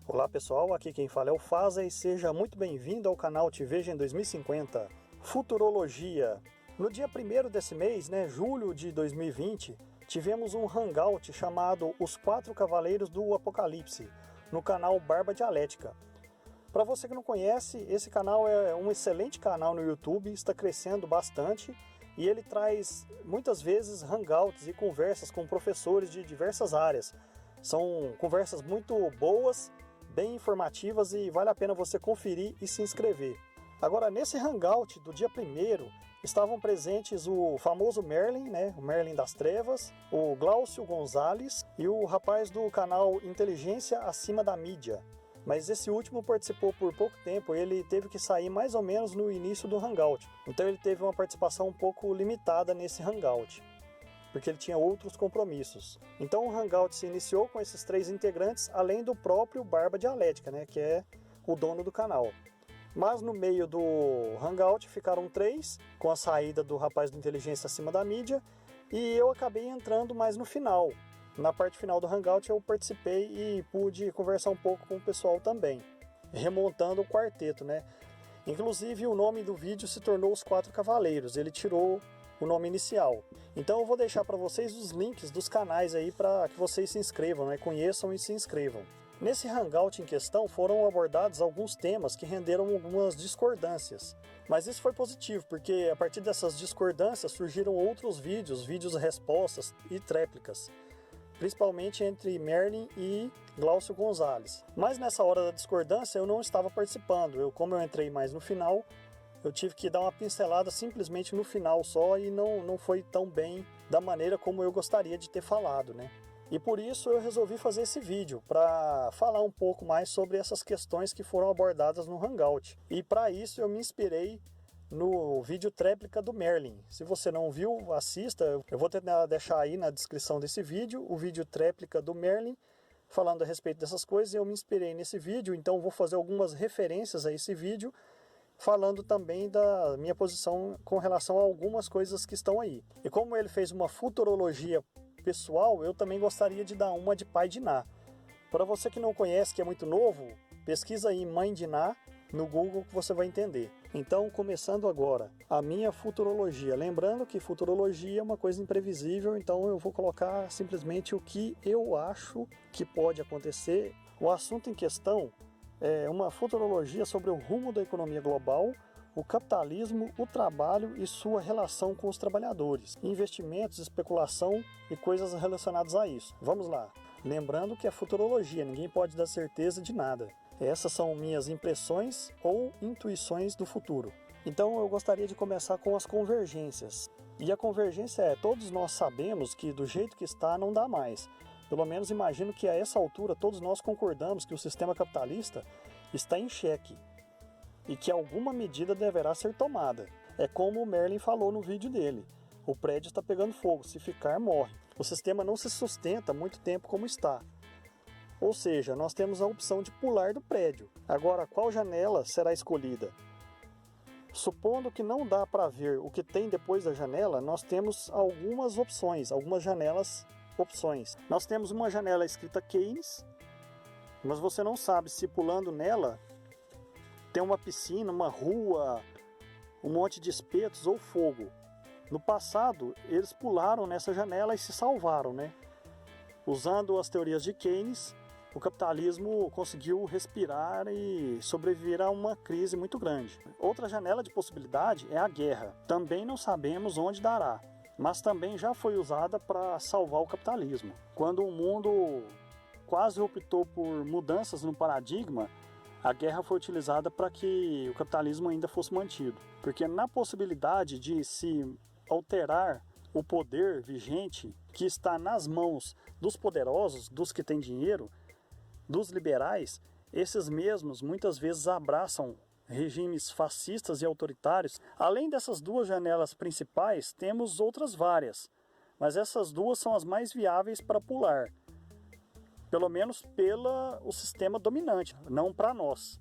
Olá pessoal, aqui quem fala é o Faza e seja muito bem-vindo ao canal Te Veja em 2050, Futurologia. No dia 1º desse mês, julho de 2020, tivemos um hangout chamado Os Quatro Cavaleiros do Apocalipse, no canal Barba Dialética. Para você que não conhece, esse canal é um excelente canal no YouTube, está crescendo bastante e ele traz muitas vezes hangouts e conversas com professores de diversas áreas. São conversas muito boas, bem informativas e vale a pena você conferir e se inscrever. Agora, nesse hangout do dia 1º, estavam presentes o famoso Merlin, o Merlin das Trevas, o Glaucio Gonzalez e o rapaz do canal Inteligência Acima da Mídia. Mas esse último participou por pouco tempo, ele teve que sair mais ou menos no início do hangout. Então ele teve uma participação um pouco limitada nesse hangout, porque ele tinha outros compromissos. Então o hangout se iniciou com esses 3 integrantes, além do próprio Barba Dialética, que é o dono do canal. Mas no meio do hangout ficaram 3, com a saída do rapaz do Inteligência Acima da Mídia, e eu acabei entrando mais no final. Na parte final do hangout eu participei e pude conversar um pouco com o pessoal também, remontando o quarteto, Inclusive o nome do vídeo se tornou Os Quatro Cavaleiros, ele tirou o nome inicial. Então eu vou deixar para vocês os links dos canais aí para que vocês se inscrevam, conheçam e se inscrevam. Nesse hangout em questão foram abordados alguns temas que renderam algumas discordâncias. Mas isso foi positivo, porque a partir dessas discordâncias surgiram outros vídeos respostas e tréplicas, principalmente entre Merlin e Glaucio Gonzalez. Mas nessa hora da discordância eu não estava participando, como eu entrei mais no final, eu tive que dar uma pincelada simplesmente no final só e não foi tão bem da maneira como eu gostaria de ter falado, E por isso eu resolvi fazer esse vídeo, para falar um pouco mais sobre essas questões que foram abordadas no hangout. E para isso eu me inspirei no vídeo tréplica do Merlin. Se você não viu, assista. Eu vou tentar deixar aí na descrição desse vídeo o vídeo tréplica do Merlin, falando a respeito dessas coisas. Eu me inspirei nesse vídeo, então vou fazer algumas referências a esse vídeo, falando também da minha posição com relação a algumas coisas que estão aí. E como ele fez uma futurologia pessoal, eu também gostaria de dar uma de pai de Ná. Para você que não conhece, que é muito novo, pesquisa aí Mãe de Ná no Google que você vai entender. Então, começando agora, a minha futurologia. Lembrando que futurologia é uma coisa imprevisível, então eu vou colocar simplesmente o que eu acho que pode acontecer. O assunto em questão é uma futurologia sobre o rumo da economia global, o capitalismo, o trabalho e sua relação com os trabalhadores, investimentos, especulação e coisas relacionadas a isso. Vamos lá. Lembrando que é futurologia, ninguém pode dar certeza de nada. Essas são minhas impressões ou intuições do futuro. Então eu gostaria de começar com as convergências. E a convergência é, todos nós sabemos que do jeito que está não dá mais. Pelo menos imagino que a essa altura todos nós concordamos que o sistema capitalista está em xeque e que alguma medida deverá ser tomada. É como o Merlin falou no vídeo dele. O prédio está pegando fogo, se ficar morre. O sistema não se sustenta muito tempo como está. Ou seja, nós temos a opção de pular do prédio. Agora, qual janela será escolhida? Supondo que não dá para ver o que tem depois da janela, nós temos algumas opções, opções. Nós temos uma janela escrita Keynes, mas você não sabe se pulando nela tem uma piscina, uma rua, um monte de espetos ou fogo. No passado, eles pularam nessa janela e se salvaram, Usando as teorias de Keynes, o capitalismo conseguiu respirar e sobreviver a uma crise muito grande. Outra janela de possibilidade é a guerra. Também não sabemos onde dará, mas também já foi usada para salvar o capitalismo. Quando o mundo quase optou por mudanças no paradigma, a guerra foi utilizada para que o capitalismo ainda fosse mantido. Porque na possibilidade de se alterar o poder vigente, que está nas mãos dos poderosos, dos que têm dinheiro, dos liberais, esses mesmos muitas vezes abraçam regimes fascistas e autoritários. Além dessas 2 janelas principais, temos outras várias, mas essas 2 são as mais viáveis para pular, pelo menos pelo sistema dominante, não para nós.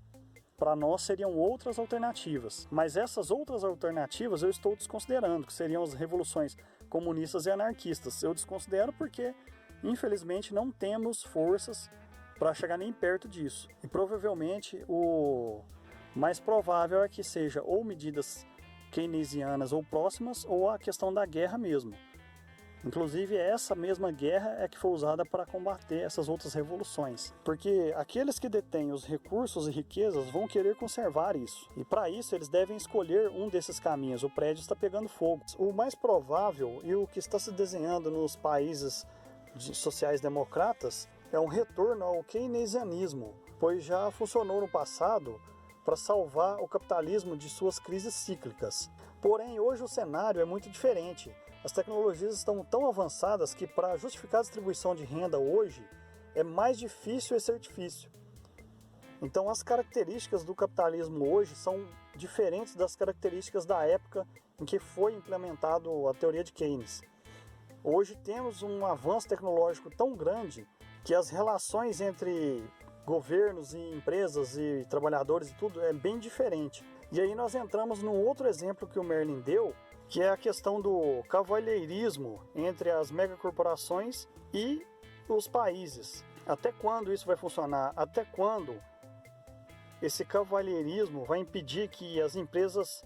Para nós seriam outras alternativas, mas essas outras alternativas eu estou desconsiderando, que seriam as revoluções comunistas e anarquistas. Eu desconsidero porque, infelizmente, não temos forças para chegar nem perto disso. E provavelmente o mais provável é que seja ou medidas keynesianas ou próximas, ou a questão da guerra mesmo. Inclusive, essa mesma guerra é que foi usada para combater essas outras revoluções. Porque aqueles que detêm os recursos e riquezas vão querer conservar isso. E para isso, eles devem escolher um desses caminhos. O prédio está pegando fogo. O mais provável e o que está se desenhando nos países sociais-democratas é um retorno ao keynesianismo, pois já funcionou no passado para salvar o capitalismo de suas crises cíclicas. Porém, hoje o cenário é muito diferente. As tecnologias estão tão avançadas que para justificar a distribuição de renda hoje é mais difícil esse artifício. Então as características do capitalismo hoje são diferentes das características da época em que foi implementado a teoria de Keynes. Hoje temos um avanço tecnológico tão grande que as relações entre governos e empresas e trabalhadores e tudo é bem diferente. E aí nós entramos num outro exemplo que o Merlin deu, que é a questão do cavalheirismo entre as megacorporações e os países. Até quando isso vai funcionar? Até quando esse cavalheirismo vai impedir que as empresas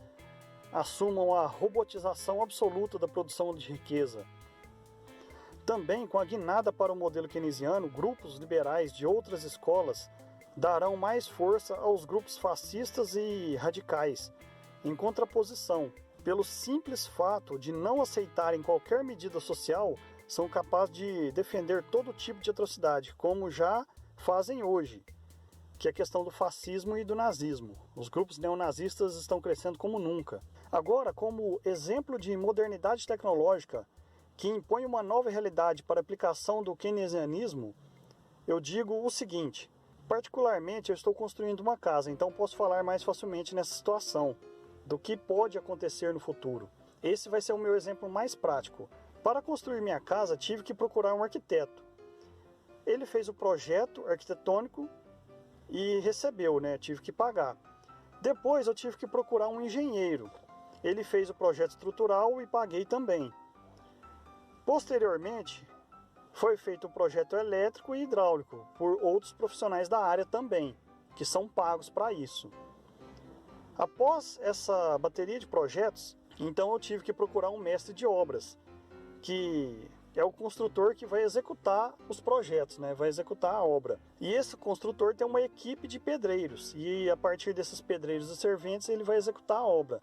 assumam a robotização absoluta da produção de riqueza? Também, com a guinada para o modelo keynesiano, grupos liberais de outras escolas darão mais força aos grupos fascistas e radicais, em contraposição. Pelo simples fato de não aceitarem qualquer medida social, são capazes de defender todo tipo de atrocidade, como já fazem hoje, que é a questão do fascismo e do nazismo. Os grupos neonazistas estão crescendo como nunca. Agora, como exemplo de modernidade tecnológica que impõe uma nova realidade para a aplicação do keynesianismo, eu digo o seguinte: particularmente eu estou construindo uma casa, então posso falar mais facilmente nessa situação do que pode acontecer no futuro. Esse vai ser o meu exemplo mais prático. Para construir minha casa, tive que procurar um arquiteto. Ele fez o projeto arquitetônico e recebeu, tive que pagar. Depois eu tive que procurar um engenheiro. Ele fez o projeto estrutural e paguei também. Posteriormente, foi feito o projeto elétrico e hidráulico por outros profissionais da área também, que são pagos para isso. Após essa bateria de projetos, então eu tive que procurar um mestre de obras, que é o construtor que vai executar os projetos, vai executar a obra. E esse construtor tem uma equipe de pedreiros, e a partir desses pedreiros e serventes ele vai executar a obra.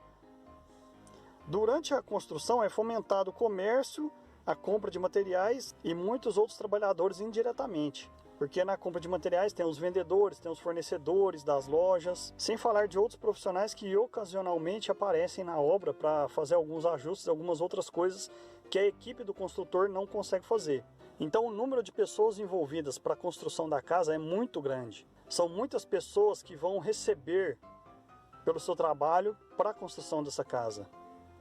Durante a construção é fomentado o comércio, a compra de materiais e muitos outros trabalhadores indiretamente. Porque na compra de materiais tem os vendedores, tem os fornecedores das lojas, sem falar de outros profissionais que ocasionalmente aparecem na obra para fazer alguns ajustes, algumas outras coisas que a equipe do construtor não consegue fazer. Então o número de pessoas envolvidas para a construção da casa é muito grande. São muitas pessoas que vão receber pelo seu trabalho para a construção dessa casa.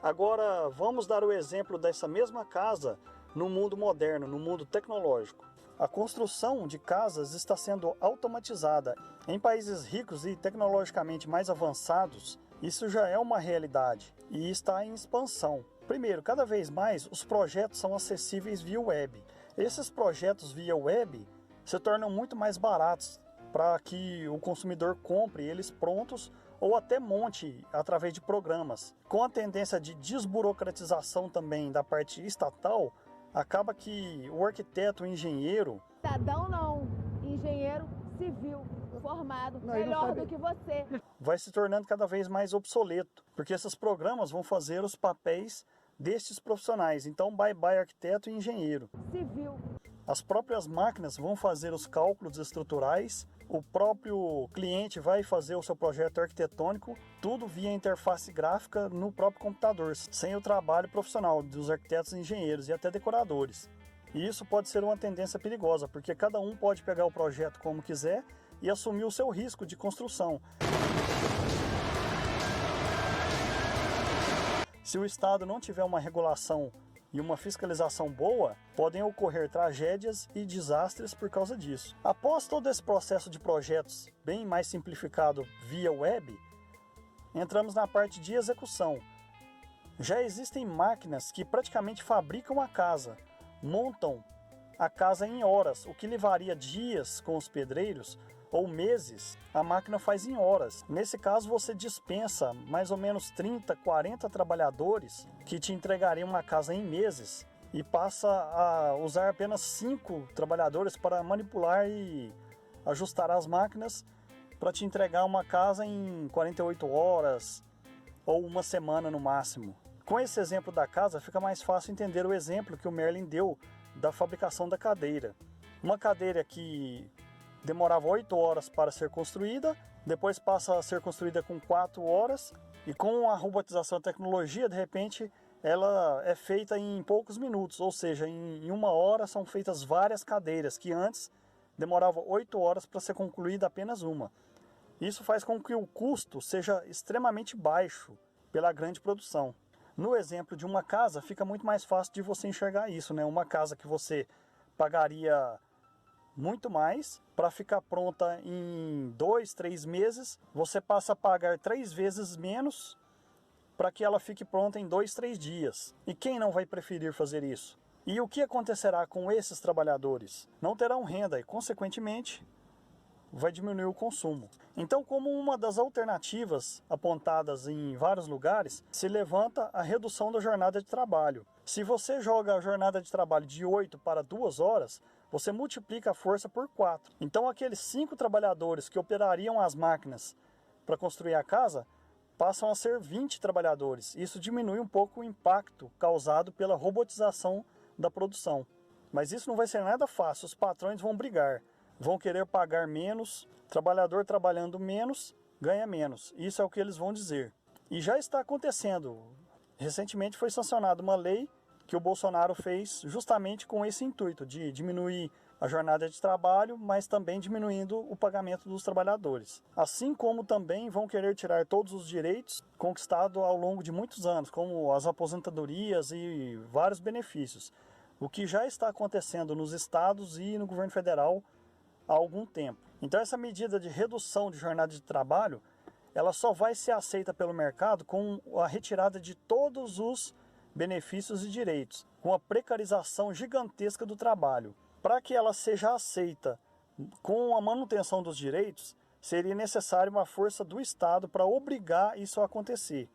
Agora vamos dar o exemplo dessa mesma casa no mundo moderno, no mundo tecnológico. A construção de casas está sendo automatizada. Em países ricos e tecnologicamente mais avançados, isso já é uma realidade e está em expansão. Primeiro, cada vez mais os projetos são acessíveis via web. Esses projetos via web se tornam muito mais baratos para que o consumidor compre eles prontos ou até monte através de programas. Com a tendência de desburocratização também da parte estatal, acaba que o arquiteto, o engenheiro... Cidadão não, engenheiro civil formado, melhor do que você. Vai se tornando cada vez mais obsoleto, porque esses programas vão fazer os papéis destes profissionais. Então, bye arquiteto e engenheiro. Civil. As próprias máquinas vão fazer os cálculos estruturais, o próprio cliente vai fazer o seu projeto arquitetônico, tudo via interface gráfica no próprio computador, sem o trabalho profissional dos arquitetos, engenheiros e até decoradores. E isso pode ser uma tendência perigosa, porque cada um pode pegar o projeto como quiser e assumir o seu risco de construção. Se o Estado não tiver uma regulação e uma fiscalização boa, podem ocorrer tragédias e desastres por causa disso. Após todo esse processo de projetos bem mais simplificado via web, entramos na parte de execução. Já existem máquinas que praticamente fabricam a casa, montam a casa em horas, o que levaria dias com os pedreiros ou meses, a máquina faz em horas. Nesse caso, você dispensa mais ou menos 30, 40 trabalhadores que te entregariam uma casa em meses e passa a usar apenas 5 trabalhadores para manipular e ajustar as máquinas para te entregar uma casa em 48 horas ou uma semana no máximo. Com esse exemplo da casa, fica mais fácil entender o exemplo que o Merlin deu da fabricação da cadeira. Uma cadeira que demorava 8 horas para ser construída, depois passa a ser construída com 4 horas, e com a robotização e tecnologia, de repente, ela é feita em poucos minutos, ou seja, em 1 hora são feitas várias cadeiras, que antes demorava 8 horas para ser concluída apenas uma. Isso faz com que o custo seja extremamente baixo pela grande produção. No exemplo de uma casa, fica muito mais fácil de você enxergar isso, né? Uma casa que você pagaria muito mais para ficar pronta em 2, 3 meses, você passa a pagar 3 vezes menos para que ela fique pronta em 2, 3 dias. E quem não vai preferir fazer isso? E o que acontecerá com esses trabalhadores? Não terão renda e, consequentemente, vai diminuir o consumo. Então, como uma das alternativas apontadas em vários lugares, se levanta a redução da jornada de trabalho. Se você joga a jornada de trabalho de 8 para 2 horas, você multiplica a força por 4. Então, aqueles 5 trabalhadores que operariam as máquinas para construir a casa, passam a ser 20 trabalhadores. Isso diminui um pouco o impacto causado pela robotização da produção. Mas isso não vai ser nada fácil, os patrões vão brigar, vão querer pagar menos, trabalhador trabalhando menos, ganha menos. Isso é o que eles vão dizer. E já está acontecendo. Recentemente foi sancionada uma lei que o Bolsonaro fez justamente com esse intuito de diminuir a jornada de trabalho, mas também diminuindo o pagamento dos trabalhadores. Assim como também vão querer tirar todos os direitos conquistados ao longo de muitos anos, como as aposentadorias e vários benefícios, o que já está acontecendo nos estados e no governo federal há algum tempo. Então essa medida de redução de jornada de trabalho, ela só vai ser aceita pelo mercado com a retirada de todos os benefícios e direitos, com a precarização gigantesca do trabalho. Para que ela seja aceita com a manutenção dos direitos, seria necessário uma força do Estado para obrigar isso a acontecer,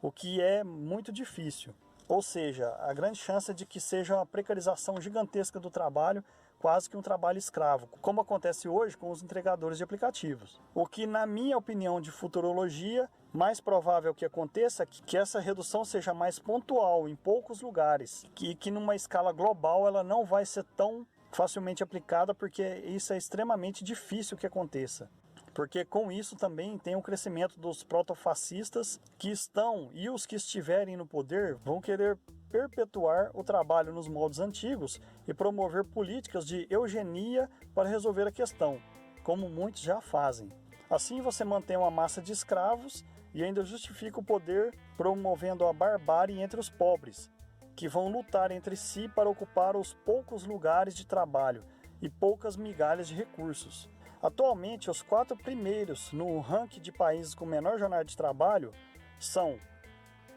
o que é muito difícil. Ou seja, a grande chance é de que seja uma precarização gigantesca do trabalho, quase que um trabalho escravo, como acontece hoje com os entregadores de aplicativos. O que, na minha opinião de futurologia, mais provável que aconteça é que essa redução seja mais pontual, em poucos lugares, que numa escala global ela não vai ser tão facilmente aplicada, porque isso é extremamente difícil que aconteça. Porque com isso também tem o crescimento dos protofascistas que estão, e os que estiverem no poder, vão querer perpetuar o trabalho nos moldes antigos e promover políticas de eugenia para resolver a questão, como muitos já fazem. Assim você mantém uma massa de escravos e ainda justifica o poder promovendo a barbárie entre os pobres, que vão lutar entre si para ocupar os poucos lugares de trabalho e poucas migalhas de recursos. Atualmente, os 4 primeiros no ranking de países com menor jornada de trabalho são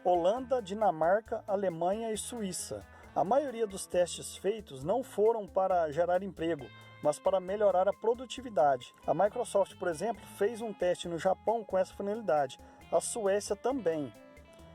Holanda, Dinamarca, Alemanha e Suíça. A maioria dos testes feitos não foram para gerar emprego, mas para melhorar a produtividade. A Microsoft, por exemplo, fez um teste no Japão com essa finalidade. A Suécia também.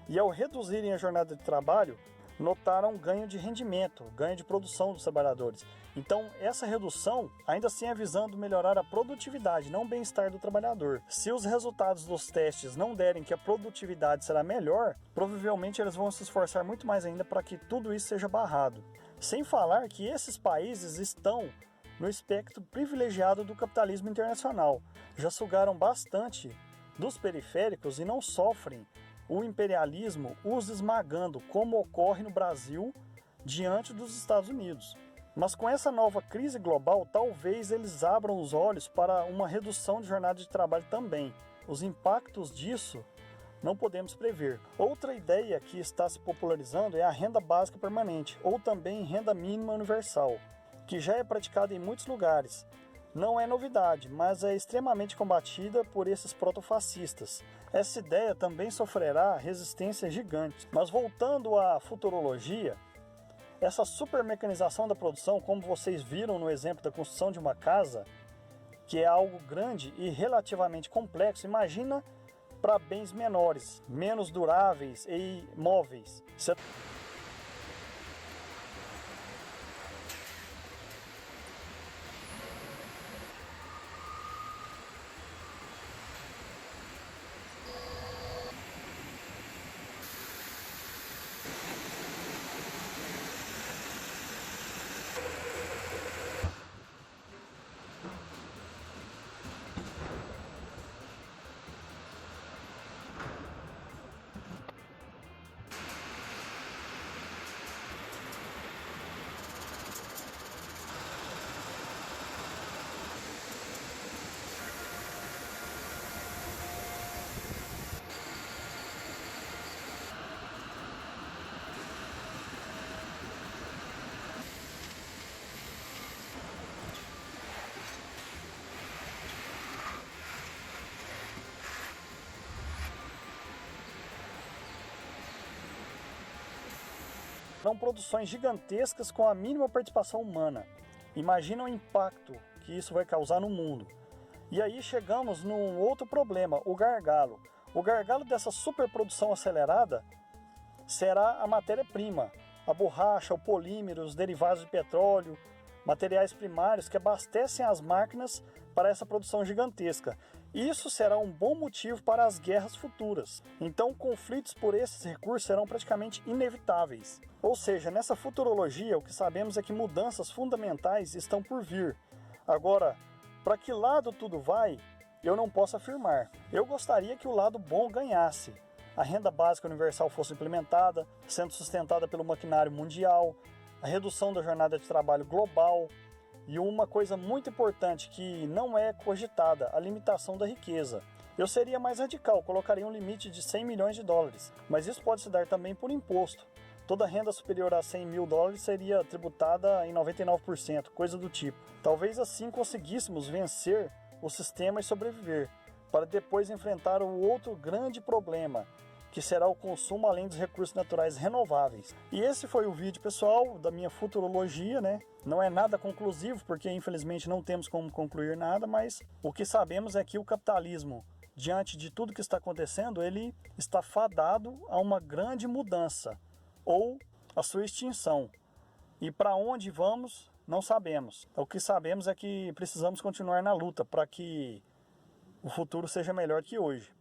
E ao reduzirem a jornada de trabalho, notaram ganho de rendimento, ganho de produção dos trabalhadores. Então, essa redução ainda assim é visando melhorar a produtividade, não o bem-estar do trabalhador. Se os resultados dos testes não derem que a produtividade será melhor, provavelmente eles vão se esforçar muito mais ainda para que tudo isso seja barrado. Sem falar que esses países estão no espectro privilegiado do capitalismo internacional. Já sugaram bastante dos periféricos e não sofrem o imperialismo os esmagando, como ocorre no Brasil diante dos Estados Unidos. Mas com essa nova crise global, talvez eles abram os olhos para uma redução de jornada de trabalho também. Os impactos disso não podemos prever. Outra ideia que está se popularizando é a renda básica permanente, ou também renda mínima universal, que já é praticada em muitos lugares. Não é novidade, mas é extremamente combatida por esses protofascistas. Essa ideia também sofrerá resistência gigante. Mas voltando à futurologia, Essa supermecanização da produção, como vocês viram no exemplo da construção de uma casa, que é algo grande e relativamente complexo, imagina para bens menores, menos duráveis e móveis. São produções gigantescas com a mínima participação humana. Imagina o impacto que isso vai causar no mundo. E aí chegamos num outro problema, o gargalo. O gargalo dessa superprodução acelerada será a matéria-prima, a borracha, o polímero, os derivados de petróleo, materiais primários que abastecem as máquinas para essa produção gigantesca. Isso será um bom motivo para as guerras futuras. Então, conflitos por esses recursos serão praticamente inevitáveis. Ou seja, nessa futurologia, o que sabemos é que mudanças fundamentais estão por vir. Agora, para que lado tudo vai, eu não posso afirmar. Eu gostaria que o lado bom ganhasse. A renda básica universal fosse implementada, sendo sustentada pelo maquinário mundial, a redução da jornada de trabalho global e uma coisa muito importante que não é cogitada, a limitação da riqueza. Eu seria mais radical, colocaria um limite de 100 milhões de dólares, mas isso pode se dar também por imposto. Toda renda superior a 100 mil dólares seria tributada em 99%, coisa do tipo. Talvez assim conseguíssemos vencer o sistema e sobreviver, para depois enfrentar o outro grande problema, que será o consumo além dos recursos naturais renováveis. E esse foi o vídeo, pessoal, da minha futurologia, né? Não é nada conclusivo, porque infelizmente não temos como concluir nada, mas o que sabemos é que o capitalismo, diante de tudo que está acontecendo, ele está fadado a uma grande mudança, ou a sua extinção. E para onde vamos, não sabemos. O que sabemos é que precisamos continuar na luta para que o futuro seja melhor que hoje.